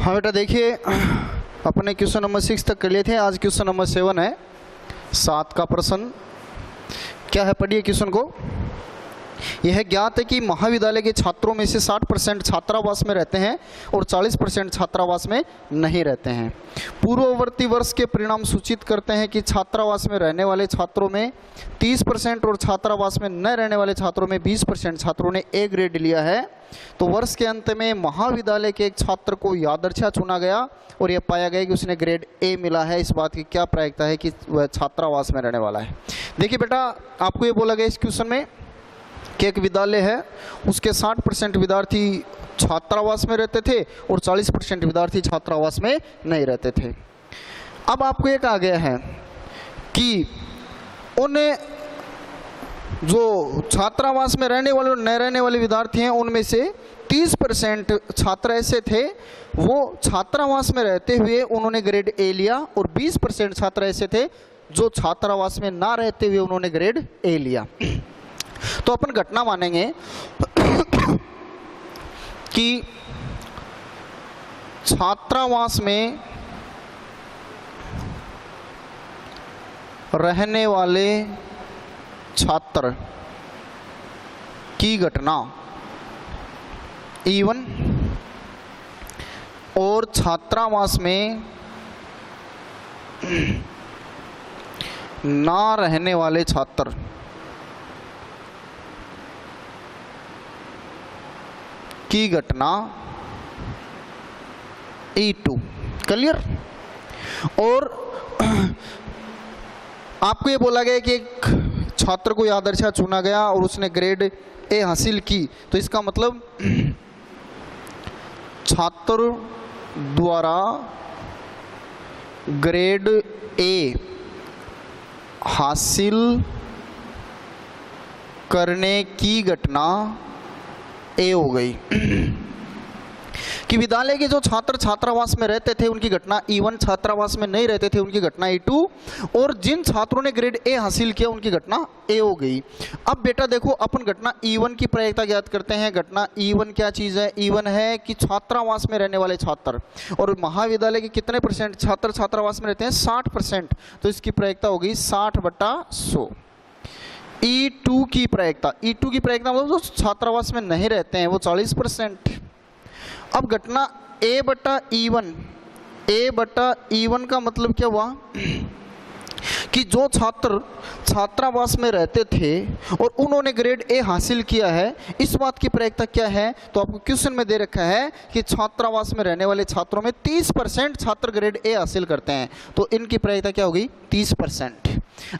हाँ बेटा देखिए, अपने क्वेश्चन नंबर 6 तक कर लिए थे। आज क्वेश्चन नंबर 7 है, 7 का प्रश्न क्या है, पढ़िए क्वेश्चन को। यह ज्ञात है कि महाविद्यालय के छात्रों में से 60% छात्रावास में रहते हैं और 40% छात्रावास में नहीं रहते हैं। पूर्ववर्ती वर्ष के परिणाम सूचित करते हैं कि छात्रावास में रहने वाले छात्रों में 30% और छात्रावास में न रहने वाले छात्रों में 20% छात्रों ने ए ग्रेड लिया है। तो वर्ष के अंत में महाविद्यालय के एक छात्र को यादृच्छा चुना गया और यह पाया गया कि उसने ग्रेड ए मिला है। इस बात की क्या प्रायिकता है कि वह छात्रावास में रहने वाला है। देखिए बेटा, आपको ये बोला गया इस क्वेश्चन में कि एक विद्यालय है, उसके 60% विद्यार्थी छात्रावास में रहते थे और 40% विद्यार्थी छात्रावास में नहीं रहते थे। अब आपको ये कहा गया है कि उन्हें जो छात्रावास में रहने वाले और न रहने वाले विद्यार्थी हैं, उनमें से 30% छात्र ऐसे थे वो छात्रावास में रहते हुए उन्होंने ग्रेड ए लिया और 20% छात्र ऐसे थे जो छात्रावास में ना रहते हुए उन्होंने ग्रेड ए लिया। तो अपन घटना मानेंगे कि छात्रावास में रहने वाले छात्र की घटना E1 और छात्रावास में ना रहने वाले छात्र की घटना E2। क्लियर। और आपको ये बोला गया कि एक छात्र को यादृच्छा चुना गया और उसने ग्रेड ए हासिल की। तो इसका मतलब छात्र द्वारा ग्रेड ए हासिल करने की घटना ए हो गई। कि विद्यालय के जो छात्र छात्रावास में रहते थे उनकी घटना E1, छात्रावास में नहीं रहते थे उनकी घटना E2, और जिन छात्रों ने ग्रेड ए हासिल किया उनकी घटना ए हो गई। अब बेटा देखो, अपन घटना E1 की प्रायिकता ज्ञात करते हैं। घटना E1 क्या चीज़ है? E1 है कि छात्रावास में रहने वाले छात्र, और महाविद्यालय के कितने % छात्र छात्रावास में रहते हैं? 60%। तो इसकी प्रायिकता होगी 60/100। E2 की प्रायिकता, E2 की प्रायिकता मतलब जो छात्रावास में नहीं रहते हैं वो 40%। अब घटना A/E1, A/E1 का मतलब क्या हुआ कि जो छात्र छात्रावास में रहते थे और उन्होंने ग्रेड ए हासिल किया है, इस बात की प्रायिकता क्या है? तो आपको क्वेश्चन में दे रखा है कि छात्रावास में रहने वाले छात्रों में 30% छात्र ग्रेड ए हासिल करते हैं। तो इनकी प्रायिकता क्या होगी? 30%।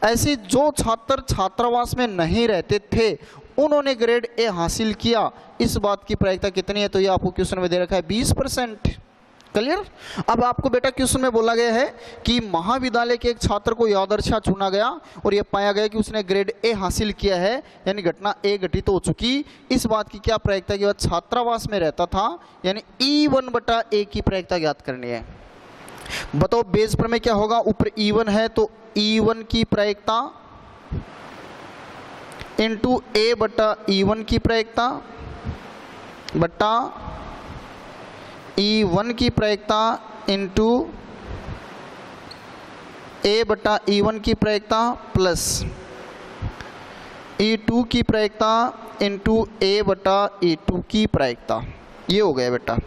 ऐसे जो छात्र छात्रावास में नहीं रहते थे उन्होंने ग्रेड ए हासिल किया, इस बात की प्रायिकता कितनी है? तो ये आपको क्वेश्चन में दे रखा है 20%। क्लियर। अब आपको बेटा क्वेश्चन में बोला गया है कि महाविद्यालय के एक छात्र को यादृच्छा चुना गया और यह पाया गया कि उसने ग्रेड ए हासिल किया है, यानी घटना ए घटित हो चुकी। इस बात की क्या प्रायिकता कि वह छात्रावास में रहता था, यानी E1/A की प्रायिकता ज्ञात करनी है। बताओ बेस प्रमेय क्या होगा? ऊपर E1 है तो E1 की प्रायिकता इंटू A/E1 की प्रायिकता बट्टा E1 की प्रायिकता इंटू A/E1 की प्रायिकता प्लस E2 की प्रायिकता इंटू A/E2 की प्रायिकता। ये हो गया बेटा।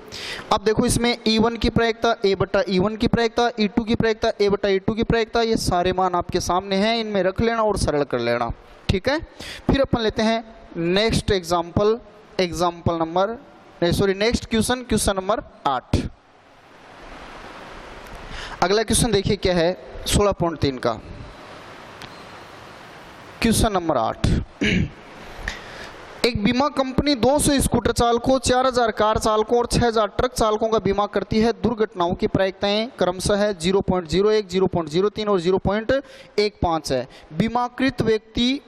अब देखो इसमें E1 की प्रायिकता, A/E1 की प्रायिकता, E2 की प्रायिकता, A/E2 की प्रायिकता, ये सारे मान आपके सामने हैं, इनमें रख लेना और सरल कर लेना। ठीक है। फिर अपन लेते हैं next example, next question, question number 8। अगला क्वेश्चन देखिए क्या है, 16.3 का क्वेश्चन नंबर 8। एक बीमा कंपनी 200 स्कूटर चालकों, 4000 कार चालकों और 6000 ट्रक चालकों का बीमा करती है। दुर्घटनाओं की प्रायिकताएं क्रमशः है 0.01, 0.03 और 0.15 है। बीमाकृत व्यक्ति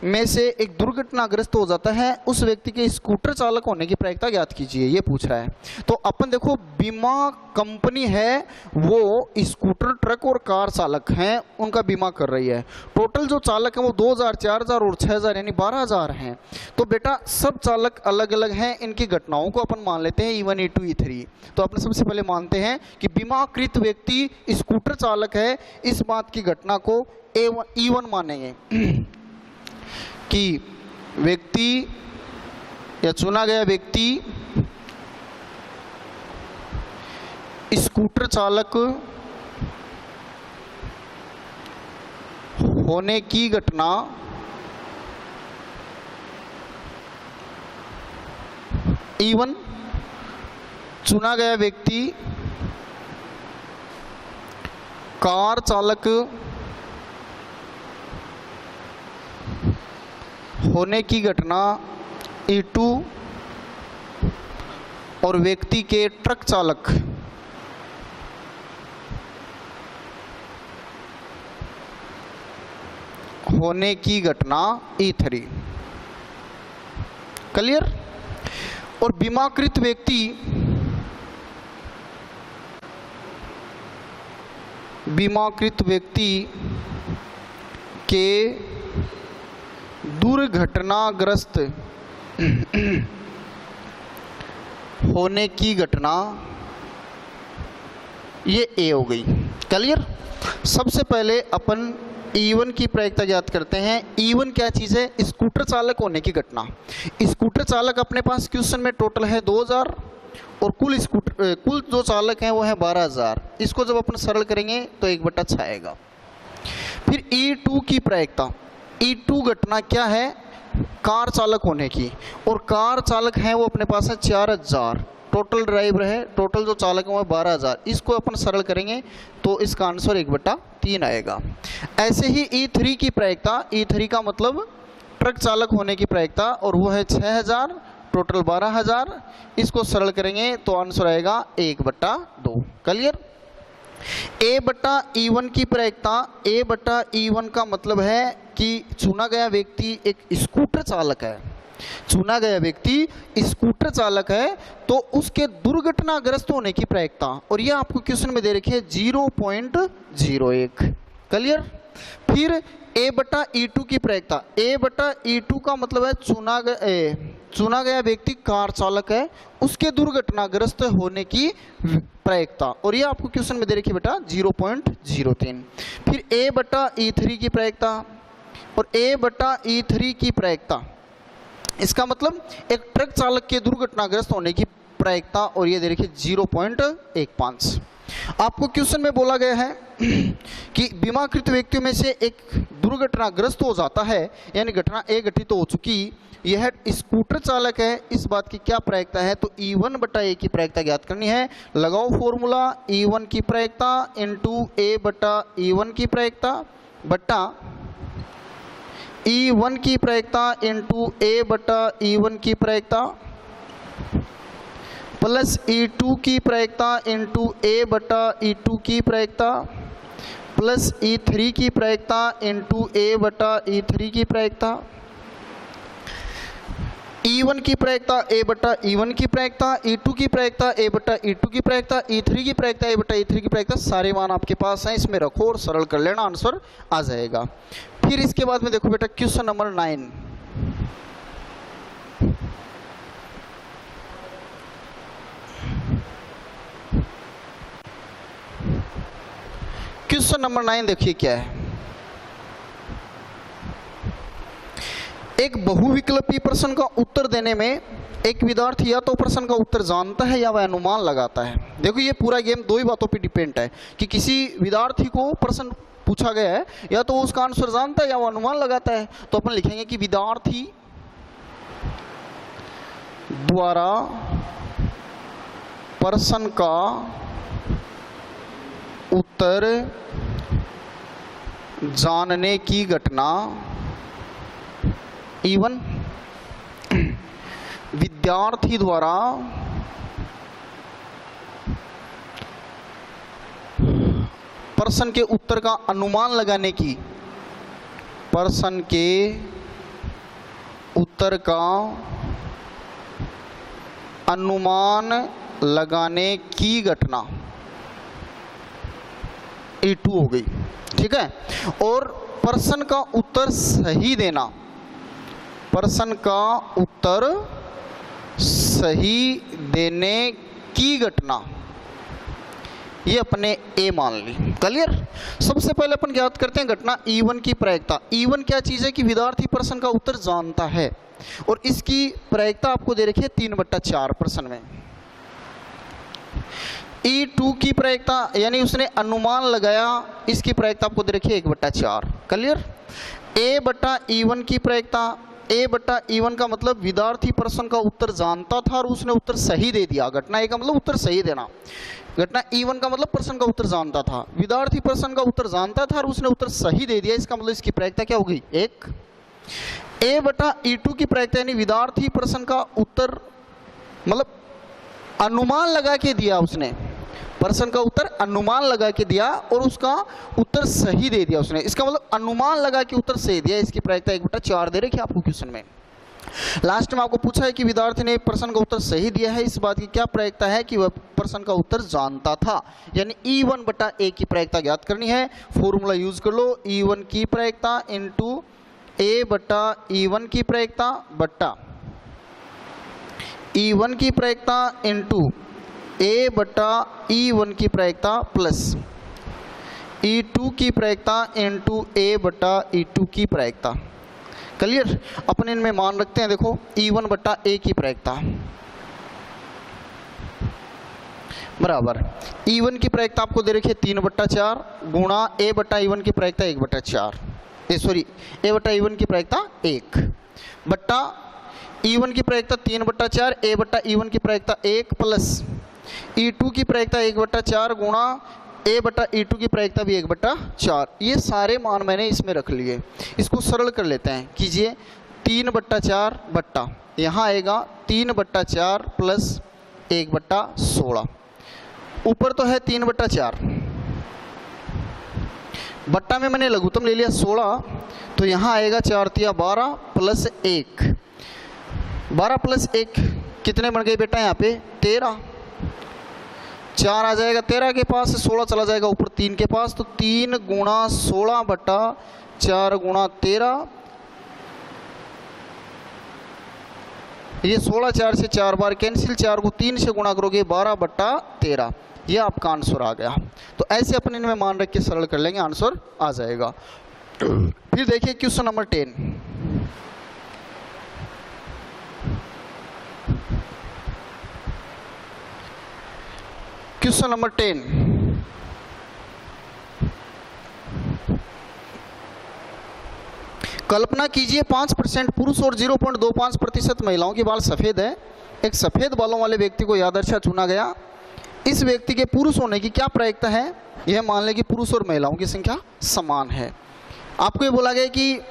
में से एक दुर्घटनाग्रस्त हो जाता है, उस व्यक्ति के स्कूटर चालक होने की प्रायिकता ज्ञात कीजिए, ये पूछ रहा है। तो अपन देखो बीमा कंपनी है वो स्कूटर, ट्रक और कार चालक हैं, उनका बीमा कर रही है। टोटल जो चालक हैं वो 2000, 4000 और 6000 यानी 12000 हैं। तो बेटा सब चालक अलग अलग हैं, इनकी घटनाओं को अपन मान लेते हैं E1, E2, E3। तो अपन सबसे पहले मानते हैं कि बीमाकृत व्यक्ति स्कूटर चालक है, इस बात की घटना को E1 मानेंगे कि व्यक्ति या चुना गया व्यक्ति स्कूटर चालक होने की घटना E1, चुना गया व्यक्ति कार चालक होने की घटना E2 और व्यक्ति के ट्रक चालक होने की घटना E3। क्लियर? और बीमाकृत व्यक्ति के दुर्घटनाग्रस्त होने की घटना ये ए हो गई। क्लियर? सबसे पहले अपन E1 की प्रायिकता ज्ञात करते हैं। E1 क्या चीज़ है? स्कूटर चालक होने की घटना। स्कूटर चालक अपने पास क्वेश्चन में टोटल है 2000 और कुल जो चालक हैं वो है 12000। इसको जब अपन सरल करेंगे तो 1/6 आएगा। फिर E2 की प्रायिकता, E2 घटना क्या है? कार चालक होने की, और कार चालक हैं वो अपने पास है 4000। टोटल ड्राइवर है, टोटल जो चालक है वो 12000। इसको अपन सरल करेंगे तो इसका आंसर 1/3 आएगा। ऐसे ही E3 की प्रायिकता, E3 का मतलब ट्रक चालक होने की प्रायिकता, और वो है 6000, टोटल 12000। इसको सरल करेंगे तो आंसर आएगा 1/2। क्लियर? A/E1 की प्रायिकता, A/E1 का मतलब है कि चुना गया व्यक्ति एक स्कूटर चालक है, चुना गया व्यक्ति स्कूटर चालक है तो उसके दुर्घटनाग्रस्त होने की प्रायिकता, और यह आपको क्वेश्चन में दे रखी है 0.01। क्लियर? फिर A/E2 की प्रायिकता, A/E2 का मतलब है चुना गया व्यक्ति कार चालक है, उसके दुर्घटनाग्रस्त होने की प्रायिकता, और ये आपको क्वेश्चन में दे रखी है बेटा 0.03। फिर A/E3 की प्रायिकता और A/E3 की प्रायिकता, इसका मतलब एक ट्रक चालक के दुर्घटनाग्रस्त होने की प्रायिकता, और ये दे रखी 0.15। आपको क्वेश्चन में बोला गया है कि बीमाकृत व्यक्तियों में से एक दुर्घटनाग्रस्त हो जाता है, यानी घटना ए घटित हो चुकी, यह स्कूटर चालक है, इस बात की क्या प्रायिकता है? तो E1/A की प्रायिकता ज्ञात करनी है। लगाओ फॉर्मूला, E1 की प्रायिकता इंटू A/E1 की प्रायिकता बट्टा E1 की प्रायिकता इंटू A/E1 की प्रायिकता प्लस E2 की प्रायिकता इंटू A/E2 की प्रायिकता प्लस E3 की प्रायिकता इंटू A/E3 की प्रायिकता, E1 की प्रायिकता A/E1 की प्रायिकता, E2 की प्रायिकता A/E2 की प्रायिकता, E3 की प्रायिकता A/E3 की प्रायिकता। सारे मान आपके पास हैं, इसमें रखो और सरल कर लेना, आंसर आ जाएगा। फिर इसके बाद में देखो बेटा क्वेश्चन नंबर 9। क्वेश्चन नंबर 9 देखिए क्या है। एक बहुविकल्पी प्रश्न का उत्तर देने में एक विद्यार्थी या तो प्रश्न का उत्तर जानता है या वह अनुमान लगाता है। देखो ये पूरा गेम दो ही बातों पे डिपेंड है कि किसी विद्यार्थी को प्रश्न पूछा गया है, या तो वो उसका आंसर जानता है या वो अनुमान लगाता है। तो अपन लिखेंगे कि विद्यार्थी द्वारा प्रश्न का उत्तर जानने की घटना E1, विद्यार्थी द्वारा प्रश्न के उत्तर का अनुमान लगाने की, प्रश्न के उत्तर का अनुमान लगाने की घटना E2 हो गई, ठीक है। और प्रश्न का उत्तर सही देना, प्रश्न का उत्तर सही देने की घटना, ये अपने ए मान ली। क्लियर। सबसे पहले अपन ज्ञात करते हैं घटना E1 की प्रायिकता। E1 क्या चीज है कि विद्यार्थी प्रश्न का उत्तर जानता है, और इसकी प्रायिकता आपको दे रखी है 3/4 प्रश्न में। E2 की प्रायिकता यानी उसने अनुमान लगाया, इसकी प्रायिकता आपको दे रखी है 1/4। क्लियर। A/E1 की प्रायिकता, A/E1 का मतलब विद्यार्थी प्रश्न का उत्तर जानता था और उसने उत्तर सही दे दिया। घटना ए का मतलब उत्तर सही देना, घटना E1 का मतलब प्रश्न का उत्तर जानता था, विद्यार्थी प्रश्न का उत्तर जानता था और उसने उत्तर सही दे दिया, इसका मतलब इसकी प्रायिकता क्या हो गई 1। A/E2 की प्रायिकता यानी विद्यार्थी प्रश्न का उत्तर मतलब अनुमान लगा के दिया, उसने प्रश्न का उत्तर अनुमान लगा के दिया और उसका उत्तर सही दे दिया उसने, इसका मतलब अनुमान लगा के उत्तर सही दिया, इसकी प्रायिकता 1/4 दे रखी है आपको क्वेश्चन में। लास्ट में आपको पूछा है कि विद्यार्थी ने प्रश्न का उत्तर सही दिया है, इस बात की क्या प्रायिकता है कि वह प्रश्न का उत्तर जानता था, यानी E1/A की प्रायिकता ज्ञात करनी है। फॉर्मूला यूज कर लो, E1 की प्रायिकता इंटू A/E1 की प्रायिकता बट्टा E1 की प्रायिकता इंटू A/E1 की प्रायिकता प्लस E2 की प्रायिकता इंटू A/E2 की प्रायिकता। क्लियर। अपन इनमें मान रखते हैं, देखो E1/A की प्रायिकता बराबर E1 की प्रायिकता आपको दे रखी है 3/4 गुणा A/E1 की प्रायिकता 1/4, सॉरी A/E1 की प्रायिकता 1 बट्टा E1 की प्रायिकता 3/4 A/E1 की प्रायिकता 1 प्लस E2 की प्रायिकता 1/4 गुणा A/E2 की प्रायिकता भी 1/4। ये सारे मान मैंने इसमें रख लिए, इसको सरल कर लेते हैं। कीजिए 3/4 बट्टा यहाँ आएगा 3/4 प्लस 1/16, ऊपर तो है 3/4 बट्टा में मैंने लघुत्तम ले लिया 16, तो यहाँ आएगा 4 तिया 12 प्लस 1, 12 प्लस 1 कितने बन गए बेटा यहाँ पे 13, 4 आ जाएगा 13 के पास, 16 चला जाएगा ऊपर 3 के पास, तो 3 गुणा 16 बटा 4 गुणा 13, ये 16 4 से 4 बार कैंसिल, 4 को 3 से गुणा करोगे 12/13, ये आपका आंसर आ गया। तो ऐसे अपन इनमें मान रख के सरल कर लेंगे, आंसर आ जाएगा। फिर देखिए क्वेश्चन नंबर 10। क्वेश्चन नंबर 10, कल्पना कीजिए 5% पुरुष और 0.25% महिलाओं के बाल सफेद है। एक सफेद बालों वाले व्यक्ति को यादर्शा चुना गया। इस व्यक्ति के पुरुष होने की क्या प्रायिकता है? यह मान लें कि पुरुष और महिलाओं की संख्या समान है। आपको ये बोला गया कि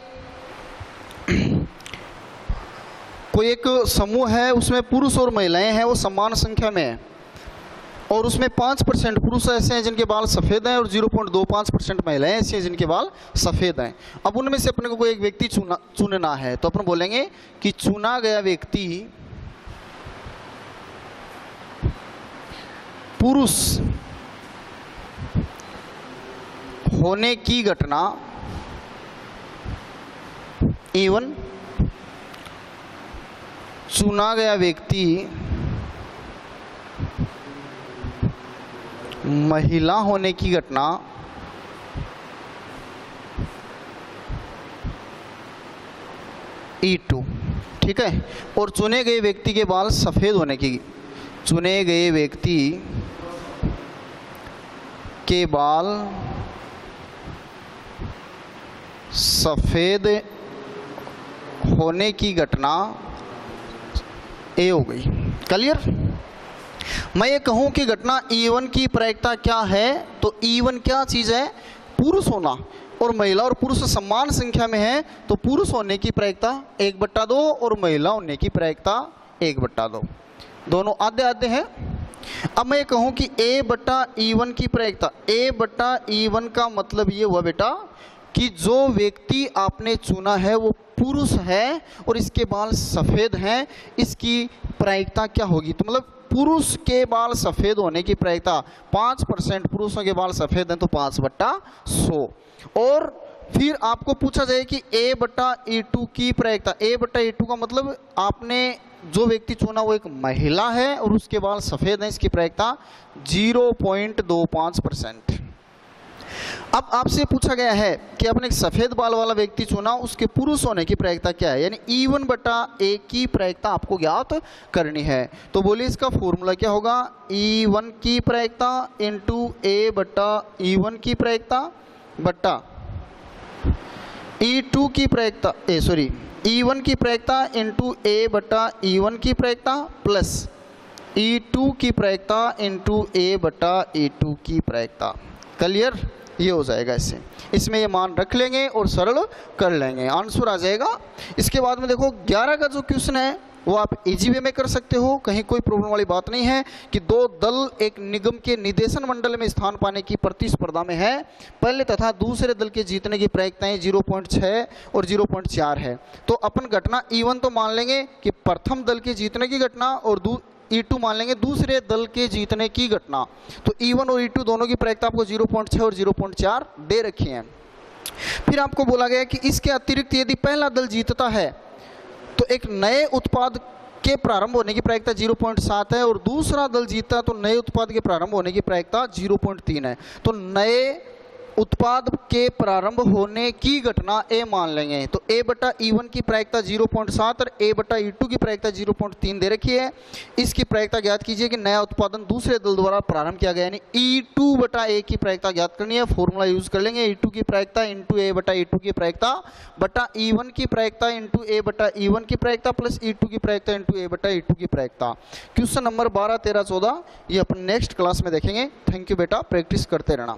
कोई एक समूह है, उसमें पुरुष और महिलाएं हैं, वो समान संख्या में है, और उसमें 5% पुरुष ऐसे हैं जिनके बाल सफ़ेद हैं और 0.25% महिलाएं ऐसी हैं जिनके बाल सफ़ेद हैं। अब उनमें से अपने को कोई एक व्यक्ति चुनना है, तो अपन बोलेंगे कि चुना गया व्यक्ति पुरुष होने की घटना E1, चुना गया व्यक्ति महिला होने की घटना E2, ठीक है। और चुने गए व्यक्ति के बाल सफ़ेद होने की, चुने गए व्यक्ति के बाल सफ़ेद होने की घटना ए हो गई। क्लियर। मैं ये कहूं कि घटना E1 की प्रायिकता क्या है, तो E1 क्या चीज़ है? पुरुष होना, और महिला और पुरुष समान संख्या में है, तो पुरुष होने की प्रायिकता 1/2 और महिला होने की प्रायिकता 1/2, दोनों आधे आधे हैं। अब मैं ये कहूं कि A/E1 की प्रायिकता, A/E1 का मतलब ये हुआ बेटा कि जो व्यक्ति आपने चुना है वो पुरुष है और इसके बाल सफ़ेद हैं, इसकी प्रायिकता क्या होगी? तो मतलब पुरुष के बाल सफ़ेद होने की प्रायिकता 5%, पुरुषों के बाल सफ़ेद हैं तो 5/100। और फिर आपको पूछा जाए कि A/E2 की प्रायिकता। A/E2 का मतलब आपने जो व्यक्ति चुना वो एक महिला है और उसके बाल सफ़ेद हैं, इसकी प्रायिकता 0.25%। अब आपसे पूछा गया है कि आपने एक सफ़ेद बाल वाला व्यक्ति चुना, उसके पुरुष होने की प्रायिकता क्या है, यानी E1/A की प्रायिकता आपको ज्ञात करनी है। तो बोलिए इसका फॉर्मूला क्या होगा? E1 की प्रायिकता इंटू A/E1 की प्रायिकता बट्टा E2 की प्रायिकता E1 की प्रायिकता इंटू A/E1 की प्रायिकता प्लस E2 की प्रायिकता इंटू A/E2 की प्रायिकता। क्लियर? ये हो जाएगा। इसमें ये मान रख लेंगे और सरल कर लेंगे, आंसर आ जाएगा। इसके बाद में देखो 11 का जो क्वेश्चन है वो आप इजी वे में कर सकते हो, कहीं कोई प्रॉब्लम वाली बात नहीं है कि दो दल एक निगम के निदेशन मंडल में स्थान पाने की प्रतिस्पर्धा में है। पहले तथा दूसरे दल के जीतने की प्रायिकताएं 0.6 और 0.4 है। तो अपन घटना E1 तो मान लेंगे कि प्रथम दल के जीतने की घटना और E2 मान लेंगे दूसरे दल के जीतने की घटना। तो E1 और E2 दोनों की प्रायिकता आपको 0.6 और 0.4 दे रखी है। फिर आपको बोला गया कि इसके अतिरिक्त यदि पहला दल जीतता है तो एक नए उत्पाद के प्रारंभ होने की प्रायिकता 0.7 है और दूसरा दल जीतता है तो नए उत्पाद के प्रारंभ होने की प्रायिकता 0.3 है। तो नए उत्पाद के प्रारंभ होने की घटना ए मान लेंगे। तो A/E1 की प्रायिकता 0.7 और A/E2 की प्रायिकता 0.3 दे रखी है। इसकी प्रायिकता ज्ञात कीजिए कि नया उत्पादन दूसरे दल द्वारा प्रारंभ किया गया, यानी E2/A की प्रायिकता ज्ञात करनी है। फॉर्मूला यूज कर लेंगे, E2 की प्रायिकता इंटू A/E2 की प्रायिकता बटा E1 की प्रायिकता इंटू A/E1 की प्रायिकता प्लस E2 की प्रायिकता इंटू A/E2 की प्रायिकता। क्वेश्चन नंबर 12, 13, 14 ये अपन नेक्स्ट क्लास में देखेंगे। थैंक यू बेटा, प्रैक्टिस करते रहना।